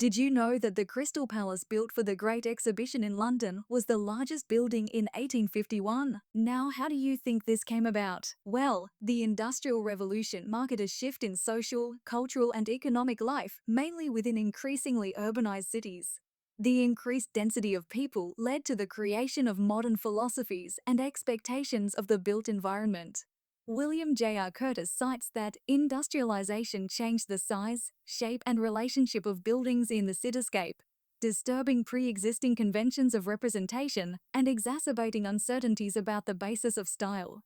Did you know that the Crystal Palace built for the Great Exhibition in London was the largest building in 1851? Now, how do you think this came about? Well, the Industrial Revolution marked a shift in social, cultural, and economic life, mainly within increasingly urbanized cities. The increased density of people led to the creation of modern philosophies and expectations of the built environment. William J.R. Curtis cites that industrialization changed the size, shape, and relationship of buildings in the cityscape, disturbing pre-existing conventions of representation and exacerbating uncertainties about the basis of style.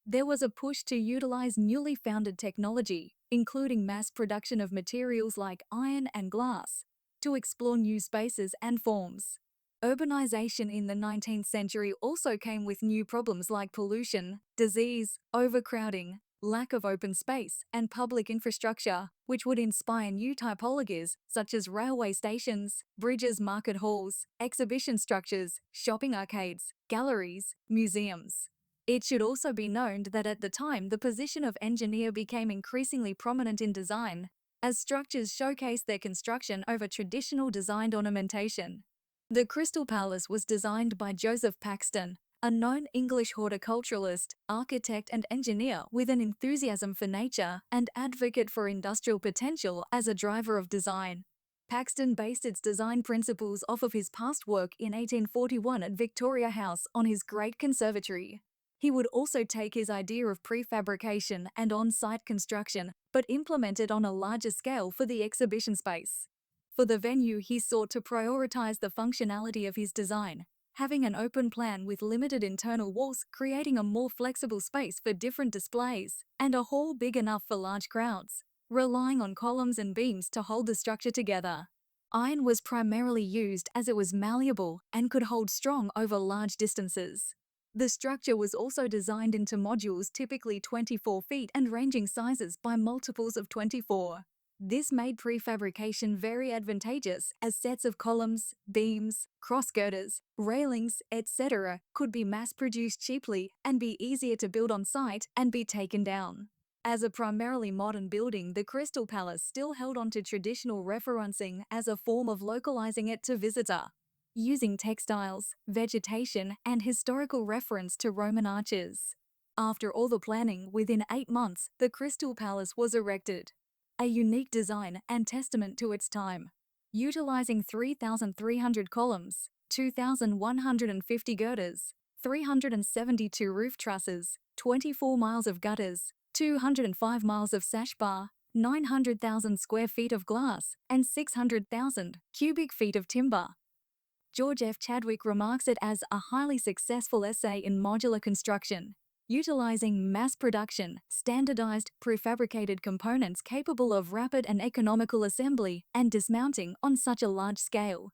There was a push to utilize newly founded technology, including mass production of materials like iron and glass, to explore new spaces and forms. Urbanization in the 19th century also came with new problems like pollution, disease, overcrowding, lack of open space, and public infrastructure, which would inspire new typologies such as railway stations, bridges, market halls, exhibition structures, shopping arcades, galleries, museums. It should also be known that at the time the position of engineer became increasingly prominent in design, as structures showcased their construction over traditional designed ornamentation. The Crystal Palace was designed by Joseph Paxton, a known English horticulturalist, architect, and engineer with an enthusiasm for nature and advocate for industrial potential as a driver of design. Paxton based its design principles off of his past work in 1841 at Victoria House on his Great Conservatory. He would also take his idea of prefabrication and on-site construction, but implement it on a larger scale for the exhibition space. For the venue, he sought to prioritize the functionality of his design, having an open plan with limited internal walls, creating a more flexible space for different displays, and a hall big enough for large crowds, relying on columns and beams to hold the structure together. Iron was primarily used as it was malleable and could hold strong over large distances. The structure was also designed into modules typically 24 feet and ranging sizes by multiples of 24. This made prefabrication very advantageous as sets of columns, beams, cross-girders, railings, etc. could be mass-produced cheaply and be easier to build on site and be taken down. As a primarily modern building, the Crystal Palace still held on to traditional referencing as a form of localizing it to visitor, using textiles, vegetation, and historical reference to Roman arches. After all the planning, within 8 months, the Crystal Palace was erected. A unique design and testament to its time. Utilizing 3,300 columns, 2,150 girders, 372 roof trusses, 24 miles of gutters, 205 miles of sash bar, 900,000 square feet of glass, and 600,000 cubic feet of timber. George F. Chadwick remarks it as a highly successful essay in modular construction, utilizing mass production, standardized, prefabricated components capable of rapid and economical assembly and dismounting on such a large scale.